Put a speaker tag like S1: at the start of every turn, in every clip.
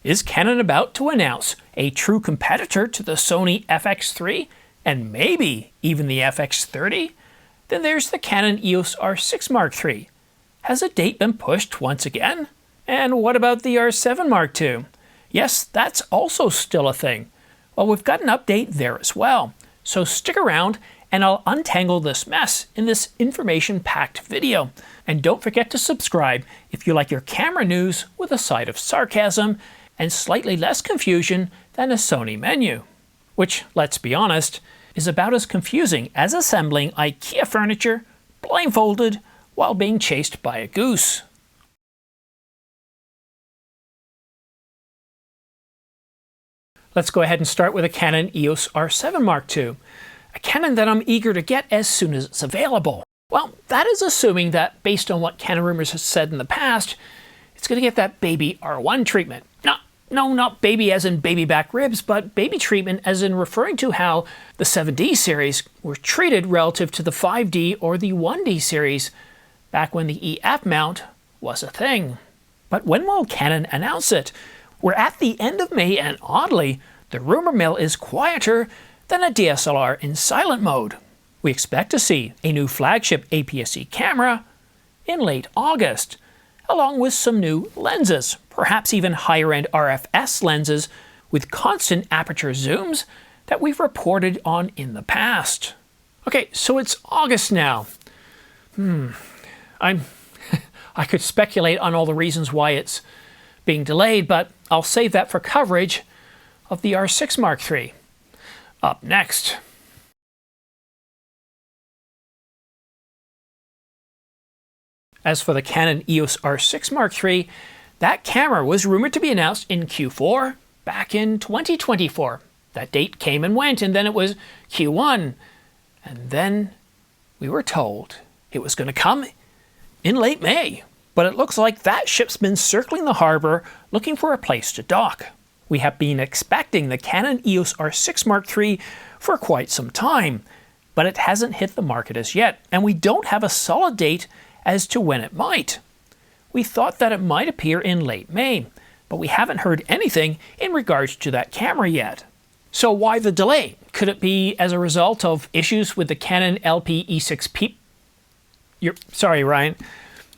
S1: Is Canon about to announce a true competitor to the Sony FX3 and maybe even the FX30? Then there's the Canon EOS R6 Mark III. Has a date been pushed once again? And what about the R7 Mark II? Yes, that's also still a thing. Well, we've got an update there as well. So stick around and I'll untangle this mess in this information-packed video. And don't forget to subscribe if you like your camera news with a side of sarcasm and slightly less confusion than a Sony menu. Which, let's be honest, is about as confusing as assembling IKEA furniture blindfolded while being chased by a goose. Let's go ahead and start with a Canon EOS R7 Mark II, a Canon that I'm eager to get as soon as it's available. Well, that is assuming that, based on what Canon Rumors has said in the past, it's going to get that baby R1 treatment. No, not baby as in baby back ribs, but baby treatment as in referring to how the 7D series were treated relative to the 5D or the 1D series back when the EF mount was a thing. But when will Canon announce it? We're at the end of May and oddly, the rumor mill is quieter than a DSLR in silent mode. We expect to see a new flagship APS-C camera in late August, along with some new lenses, perhaps even higher-end RFS lenses with constant aperture zooms that we've reported on in the past. Okay, so it's August now. I could speculate on all the reasons why it's being delayed, but I'll save that for coverage of the R6 Mark III. Up next. As for the Canon EOS R6 Mark III, that camera was rumored to be announced in Q4 back in 2024. That date came and went, and then it was Q1. And then we were told it was going to come in late May. But it looks like that ship's been circling the harbor looking for a place to dock. We have been expecting the Canon EOS R6 Mark III for quite some time, but it hasn't hit the market as yet, and we don't have a solid date as to when it might. We thought that it might appear in late May, but we haven't heard anything in regards to that camera yet. So why the delay? Could it be as a result of issues with the Canon LP-E6P? Sorry, Ryan.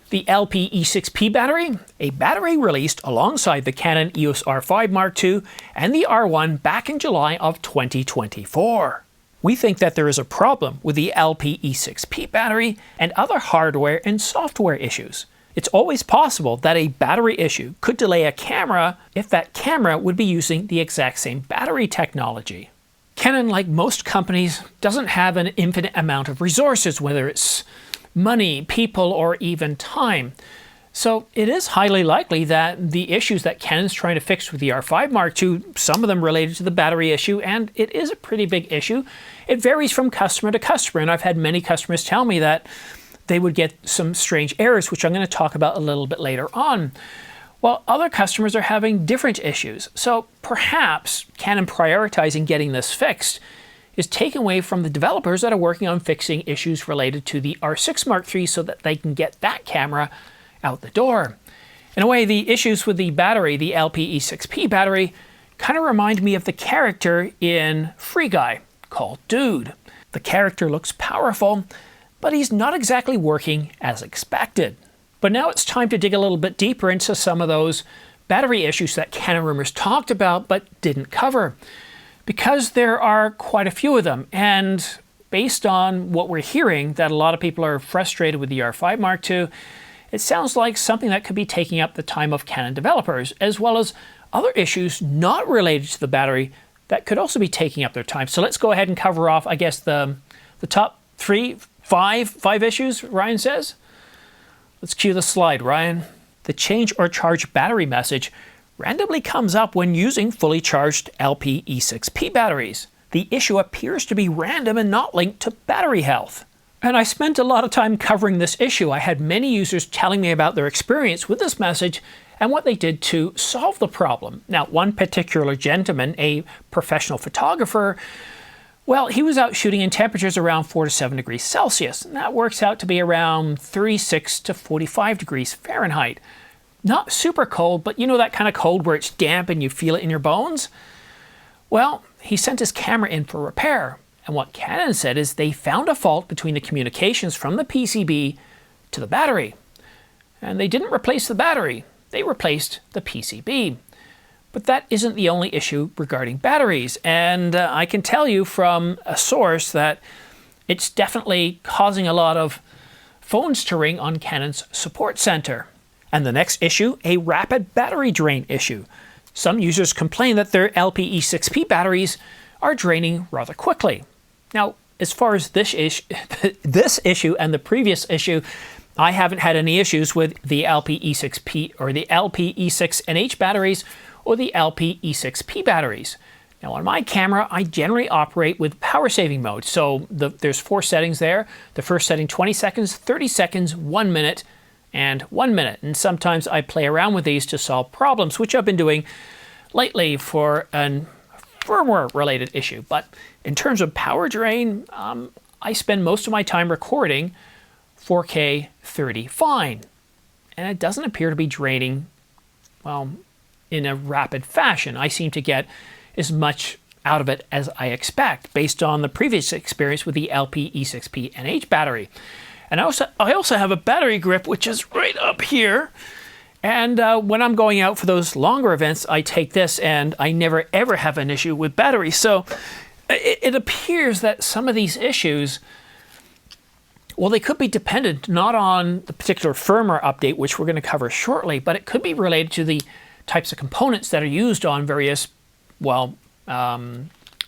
S1: The LP-E6P battery? A battery released alongside the Canon EOS R5 Mark II and the R1 back in July of 2024. We think that there is a problem with the LP-E6P battery and other hardware and software issues. It's always possible that a battery issue could delay a camera if that camera would be using the exact same battery technology. Canon, like most companies, doesn't have an infinite amount of resources, whether it's money, people, or even time. So it is highly likely that the issues that Canon's trying to fix with the R5 Mark II, some of them related to the battery issue, and it is a pretty big issue. It varies from customer to customer, and I've had many customers tell me that they would get some strange errors, which I'm going to talk about a little bit later on, while other customers are having different issues. So perhaps Canon prioritizing getting this fixed is taken away from the developers that are working on fixing issues related to the R6 Mark III so that they can get that camera out the door. In a way, the issues with the battery, the LP-E6P battery, kind of remind me of the character in Free Guy called Dude. The character looks powerful, but he's not exactly working as expected. But now it's time to dig a little bit deeper into some of those battery issues that Canon Rumors talked about but didn't cover, because there are quite a few of them, and based on what we're hearing, that a lot of people are frustrated with the R5 Mark II, it sounds like something that could be taking up the time of Canon developers, as well as other issues not related to the battery that could also be taking up their time. So let's go ahead and cover off, I guess, the top five issues, Ryan says. Let's cue the slide, Ryan. The change or charge battery message randomly comes up when using fully charged LP-E6P batteries. The issue appears to be random and not linked to battery health. And I spent a lot of time covering this issue. I had many users telling me about their experience with this message and what they did to solve the problem. Now, one particular gentleman, a professional photographer, well, he was out shooting in temperatures around 4 to 7 degrees Celsius, and that works out to be around 36 to 45 degrees Fahrenheit. Not super cold, but you know that kind of cold where it's damp and you feel it in your bones? Well, he sent his camera in for repair, and what Canon said is they found a fault between the communications from the PCB to the battery. And they didn't replace the battery, they replaced the PCB. But that isn't the only issue regarding batteries, and I can tell you from a source that it's definitely causing a lot of phones to ring on Canon's support center. And the next issue, a rapid battery drain issue. Some users complain that their LPE6P batteries are draining rather quickly. Now, as far as this issue and the previous issue, I haven't had any issues with the LPE6P or the LPE6NH batteries or the LPE6P batteries. Now on my camera, I generally operate with power saving mode. So there's 4 settings there. The first setting 20 seconds, 30 seconds, 1 minute, and 1 minute. And sometimes I play around with these to solve problems, which I've been doing lately for a firmware related issue. But in terms of power drain, I spend most of my time recording 4K 30 fine. And it doesn't appear to be draining, well, in a rapid fashion. I seem to get as much out of it as I expect based on the previous experience with the LPE6P NH battery. And I also have a battery grip which is right up here, and when I'm going out for those longer events I take this and I never ever have an issue with batteries. So it appears that some of these issues, well, they could be dependent not on the particular firmware update, which we're going to cover shortly, but it could be related to the types of components that are used on various, well,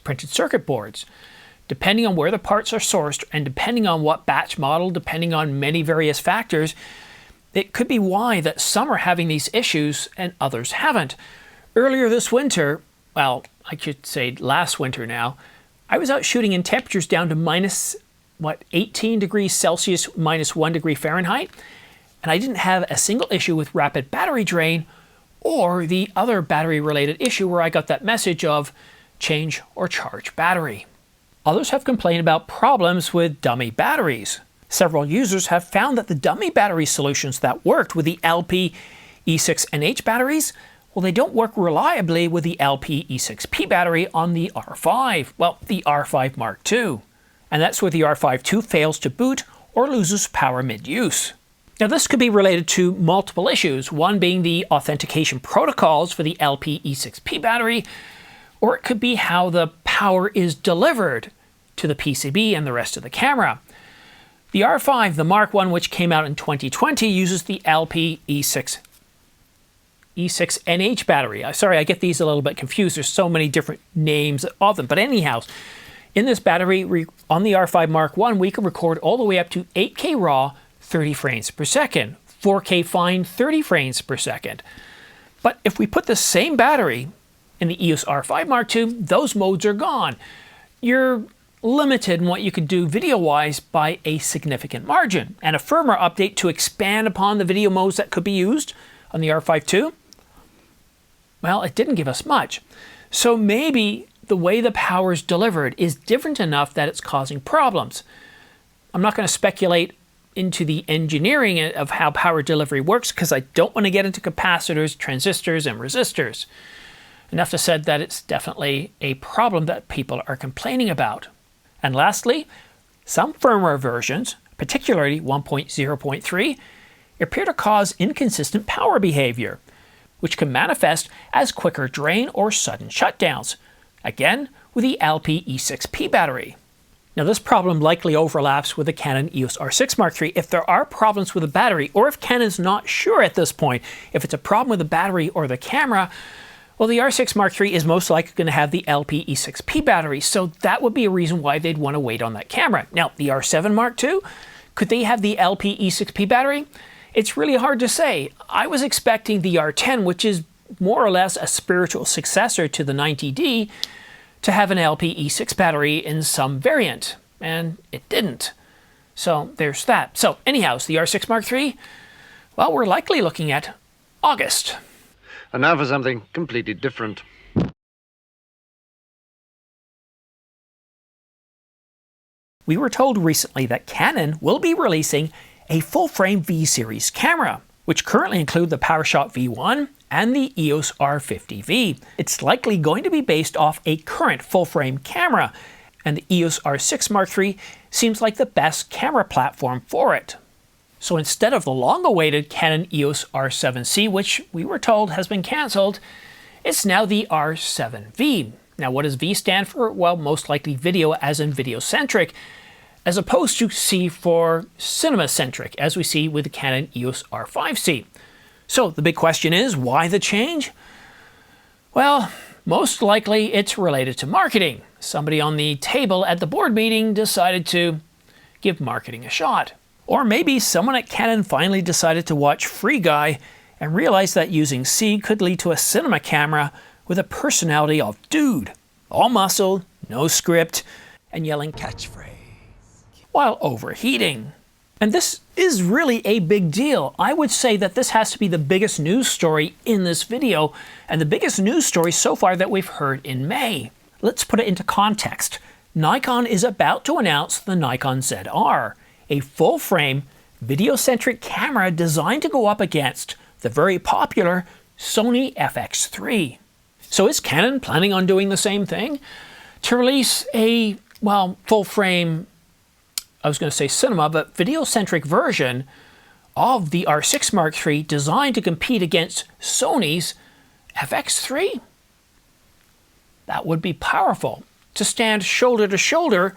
S1: printed circuit boards. Depending on where the parts are sourced and depending on what batch model, depending on many various factors, it could be why that some are having these issues and others haven't. Earlier this winter, well, I could say last winter now, I was out shooting in temperatures down to minus 18 degrees Celsius, minus 1 degree Fahrenheit, and I didn't have a single issue with rapid battery drain or the other battery related issue where I got that message of change or charge battery. Others have complained about problems with dummy batteries. Several users have found that the dummy battery solutions that worked with the LPE6NH batteries, well, they don't work reliably with the LPE6P battery on the R5, well, the R5 Mark II. And that's where the R5 II fails to boot or loses power mid-use. Now this could be related to multiple issues, one being the authentication protocols for the LPE6P battery, or it could be how the power is delivered to the PCB and the rest of the camera. The R5, the Mark I, which came out in 2020, uses the LPE6NH battery. Sorry, I get these a little bit confused. There's so many different names of them. But anyhow, in this battery, on the R5 Mark I, we can record all the way up to 8K RAW, 30 frames per second, 4K fine, 30 frames per second. But if we put the same battery in the EOS R5 Mark II, those modes are gone. You're limited in what you could do video-wise by a significant margin. And a firmware update to expand upon the video modes that could be used on the R5 II, well, it didn't give us much. So maybe the way the power is delivered is different enough that it's causing problems. I'm not going to speculate into the engineering of how power delivery works because I don't want to get into capacitors, transistors, and resistors. Enough to said that it's definitely a problem that people are complaining about. And lastly, some firmware versions, particularly 1.0.3, appear to cause inconsistent power behavior, which can manifest as quicker drain or sudden shutdowns, again with the LPE6P battery. Now this problem likely overlaps with the Canon EOS R6 Mark III. If there are problems with the battery, or if Canon's not sure at this point if it's a problem with the battery or the camera, well, the R6 Mark III is most likely going to have the LPE6P battery, so that would be a reason why they'd want to wait on that camera. Now, the R7 Mark II, could they have the LPE6P battery? It's really hard to say. I was expecting the R10, which is more or less a spiritual successor to the 90D, to have an LPE6 battery in some variant, and it didn't. So there's that. So anyhow, the R6 Mark III, well, we're likely looking at August.
S2: And now for something completely different.
S1: We were told recently that Canon will be releasing a full-frame V-series camera, which currently include the PowerShot V1 and the EOS R50V. It's likely going to be based off a current full-frame camera, and the EOS R6 Mark III seems like the best camera platform for it. So instead of the long-awaited Canon EOS R7C, which we were told has been cancelled, it's now the R7V. Now what does V stand for? Well, most likely video as in video-centric, as opposed to C for cinema-centric, as we see with the Canon EOS R5C. So the big question is, why the change? Well, most likely it's related to marketing. Somebody on the table at the board meeting decided to give marketing a shot. Or maybe someone at Canon finally decided to watch Free Guy and realized that using C could lead to a cinema camera with a personality of dude. All muscle, no script, and yelling catchphrase while overheating. And this is really a big deal. I would say that this has to be the biggest news story in this video, and the biggest news story so far that we've heard in May. Let's put it into context. Nikon is about to announce the Nikon ZR, a full-frame, video-centric camera designed to go up against the very popular Sony FX3. So is Canon planning on doing the same thing? To release a, well, full-frame, I was going to say cinema, but video-centric version of the R6 Mark III designed to compete against Sony's FX3? That would be powerful, to stand shoulder to shoulder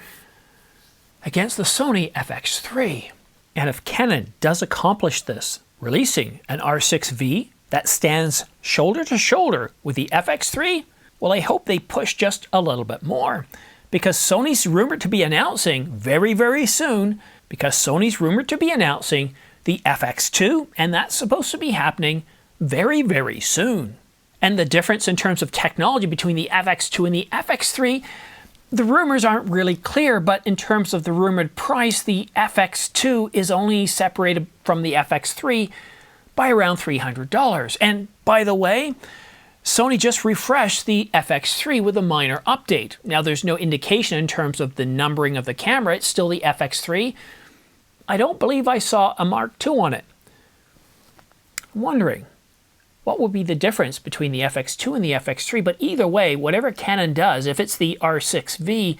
S1: against the Sony FX3. And if Canon does accomplish this, releasing an R6V that stands shoulder to shoulder with the FX3, well, I hope they push just a little bit more, because Sony's rumored to be announcing very, very soon, the FX2, and that's supposed to be happening very, very soon. And the difference in terms of technology between the FX2 and the FX3, the rumors aren't really clear, but in terms of the rumored price, the FX2 is only separated from the FX3 by around $300. And by the way, Sony just refreshed the FX3 with a minor update. Now there's no indication in terms of the numbering of the camera, it's still the FX3. I don't believe I saw a Mark II on it. I'm wondering, what would be the difference between the FX2 and the FX3? But either way, whatever Canon does, if it's the R6V,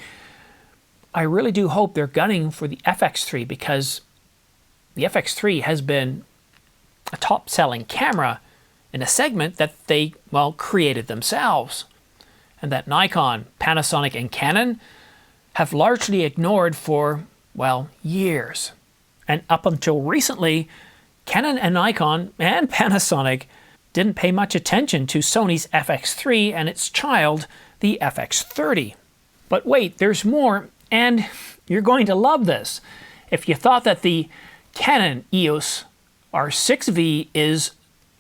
S1: I really do hope they're gunning for the FX3, because the FX3 has been a top-selling camera in a segment that they, well, created themselves, and that Nikon, Panasonic, and Canon have largely ignored for, well, years. And up until recently, Canon and Nikon and Panasonic didn't pay much attention to Sony's FX3 and its child, the FX30. But wait, there's more, and you're going to love this. If you thought that the Canon EOS R6V is,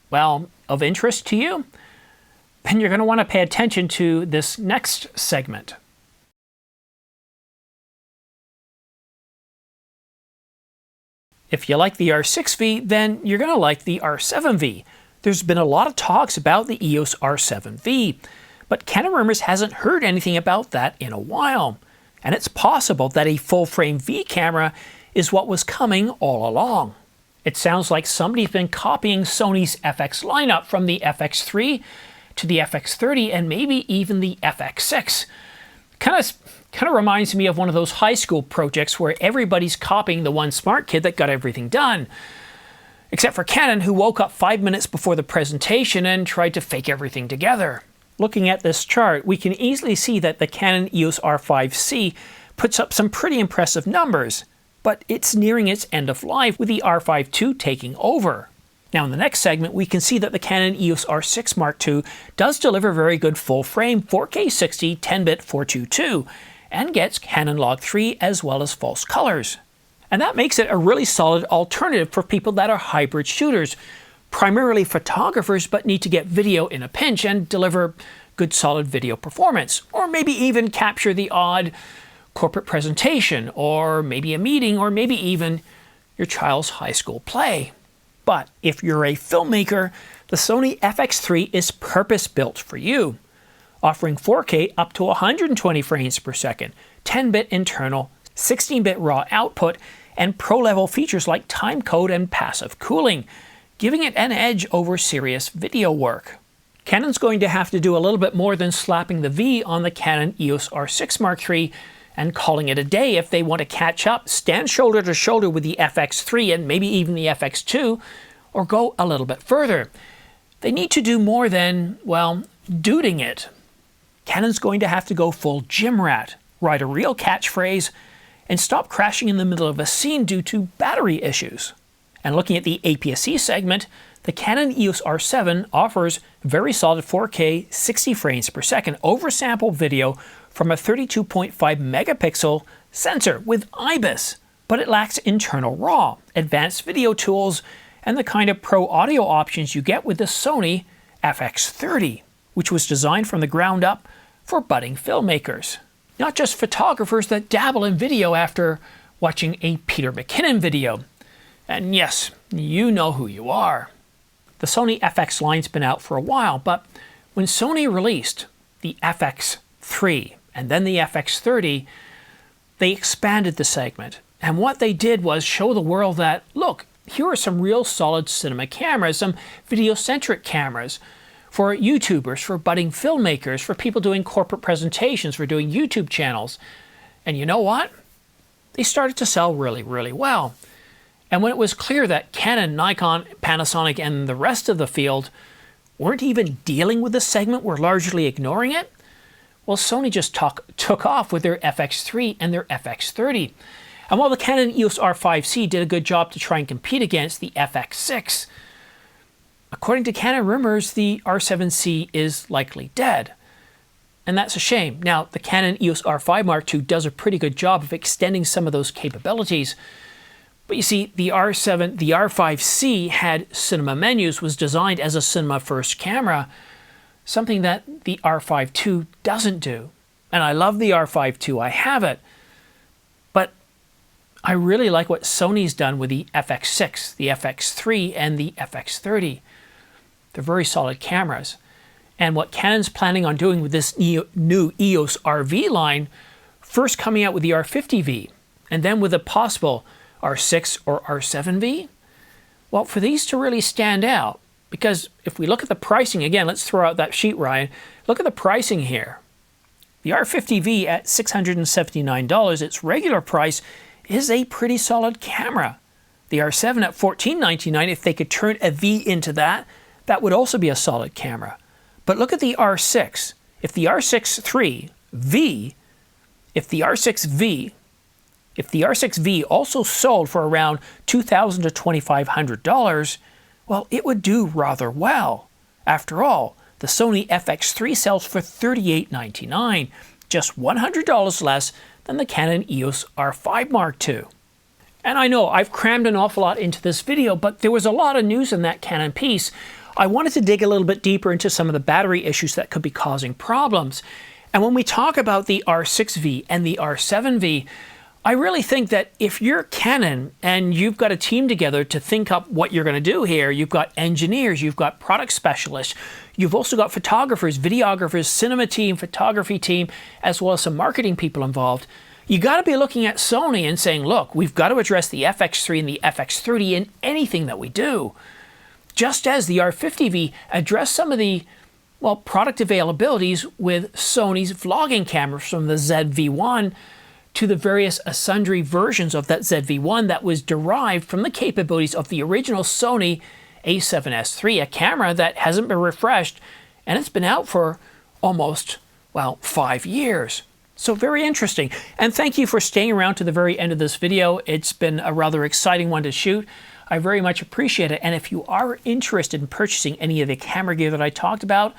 S1: well, of interest to you, then you're going to want to pay attention to this next segment. If you like the R6V, then you're going to like the R7V. There's been a lot of talks about the EOS R7V, but Canon Rumors hasn't heard anything about that in a while. And it's possible that a full-frame V camera is what was coming all along. It sounds like somebody's been copying Sony's FX lineup from the FX3 to the FX30 and maybe even the FX6. Kind of reminds me of one of those high school projects where everybody's copying the one smart kid that got everything done. Except for Canon, who woke up 5 minutes before the presentation and tried to fake everything together. Looking at this chart, we can easily see that the Canon EOS R5C puts up some pretty impressive numbers, but it's nearing its end of life with the R5 II taking over. Now in the next segment, we can see that the Canon EOS R6 Mark II does deliver very good full-frame 4K 60 10-bit 422 and gets Canon Log 3 as well as false colors. And that makes it a really solid alternative for people that are hybrid shooters, primarily photographers but need to get video in a pinch and deliver good solid video performance, or maybe even capture the odd corporate presentation, or maybe a meeting, or maybe even your child's high school play. But if you're a filmmaker, the Sony FX3 is purpose-built for you, offering 4K up to 120 frames per second, 10-bit internal, 16-bit raw output, and pro-level features like timecode and passive cooling, giving it an edge over serious video work. Canon's going to have to do a little bit more than slapping the V on the Canon EOS R6 Mark III and calling it a day if they want to catch up, stand shoulder to shoulder with the FX III and maybe even the FX II, or go a little bit further. They need to do more than, well, duding it. Canon's going to have to go full gym rat, write a real catchphrase, and stop crashing in the middle of a scene due to battery issues. And looking at the APS-C segment, the Canon EOS R7 offers very solid 4K 60 frames per second oversampled video from a 32.5 megapixel sensor with IBIS, but it lacks internal RAW, advanced video tools, and the kind of pro audio options you get with the Sony FX30, which was designed from the ground up for budding filmmakers. Not just photographers that dabble in video after watching a Peter McKinnon video. And yes, you know who you are. The Sony FX line's been out for a while, but when Sony released the FX3 and then the FX30, they expanded the segment. And what they did was show the world that, look, here are some real solid cinema cameras, some video-centric cameras for YouTubers, for budding filmmakers, for people doing corporate presentations, for doing YouTube channels. And you know what? They started to sell really, really well. And when it was clear that Canon, Nikon, Panasonic, and the rest of the field weren't even dealing with this segment, were largely ignoring it, well, Sony just took off with their FX3 and their FX30. And while the Canon EOS R5C did a good job to try and compete against the FX6, according to Canon rumors, the R7C is likely dead. And that's a shame. Now, the Canon EOS R5 Mark II does a pretty good job of extending some of those capabilities. But you see, the R5C had cinema menus, was designed as a cinema-first camera, something that the R5 II doesn't do. And I love the R5 II, I have it. But I really like what Sony's done with the FX6, the FX3, and the FX30. They're very solid cameras. And what Canon's planning on doing with this new EOS RV line, first coming out with the R50V, and then with a possible R6 or R7V? Well, for these to really stand out, because if we look at the pricing, again, let's throw out that sheet, Ryan. Look at the pricing here. The R50V at $679, its regular price, is a pretty solid camera. The R7 at $1499, if they could turn a V into that, that would also be a solid camera. But look at the R6. If the R6 III V, if the R6V also sold for around $2,000 to $2,500, well, it would do rather well. After all, the Sony FX3 sells for $38.99, just $100 less than the Canon EOS R5 Mark II. And I know I've crammed an awful lot into this video, but there was a lot of news in that Canon piece. I wanted to dig a little bit deeper into some of the battery issues that could be causing problems. And when we talk about the R6V and the R7V, I really think that if you're Canon and you've got a team together to think up what you're going to do here, you've got engineers, you've got product specialists, you've also got photographers, videographers, cinema team, photography team, as well as some marketing people involved, you got to be looking at Sony and saying, look, we've got to address the FX3 and the FX30 in anything that we do. Just as the R50V addressed some of the, well, product availabilities with Sony's vlogging cameras from the ZV-1 to the various sundry versions of that ZV-1 that was derived from the capabilities of the original Sony a7S III, a camera that hasn't been refreshed, and it's been out for almost, well, 5 years. So very interesting. And thank you for staying around to the very end of this video. It's been a rather exciting one to shoot. I very much appreciate it. And if you are interested in purchasing any of the camera gear that I talked about,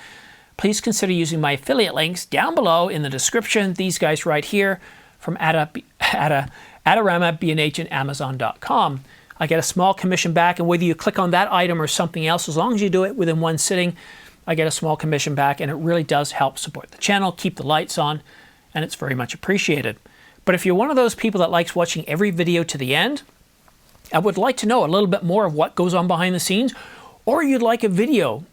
S1: please consider using my affiliate links down below in the description. These guys right here from Adorama, B&H, and Amazon.com. I get a small commission back, and whether you click on that item or something else, as long as you do it within one sitting, I get a small commission back, and it really does help support the channel, keep the lights on, and it's very much appreciated. But if you're one of those people that likes watching every video to the end, I would like to know a little bit more of what goes on behind the scenes, or you'd like a video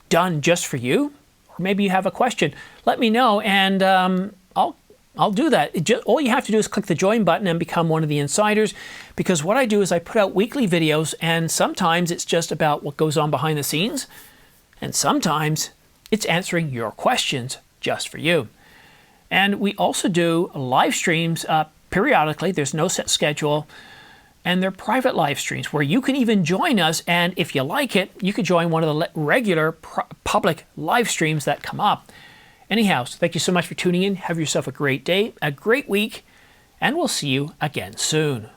S1: done just for you, or maybe you have a question, let me know, and I'll I'll do that. All you have to do is click the join button and become one of the insiders, because what I do is I put out weekly videos, and sometimes it's just about what goes on behind the scenes, and sometimes it's answering your questions just for you. And we also do live streams periodically. There's no set schedule, and they're private live streams where you can even join us, and if you like it, you could join one of the regular public live streams that come up. Anyhow, so thank you so much for tuning in. Have yourself a great day, a great week, and we'll see you again soon.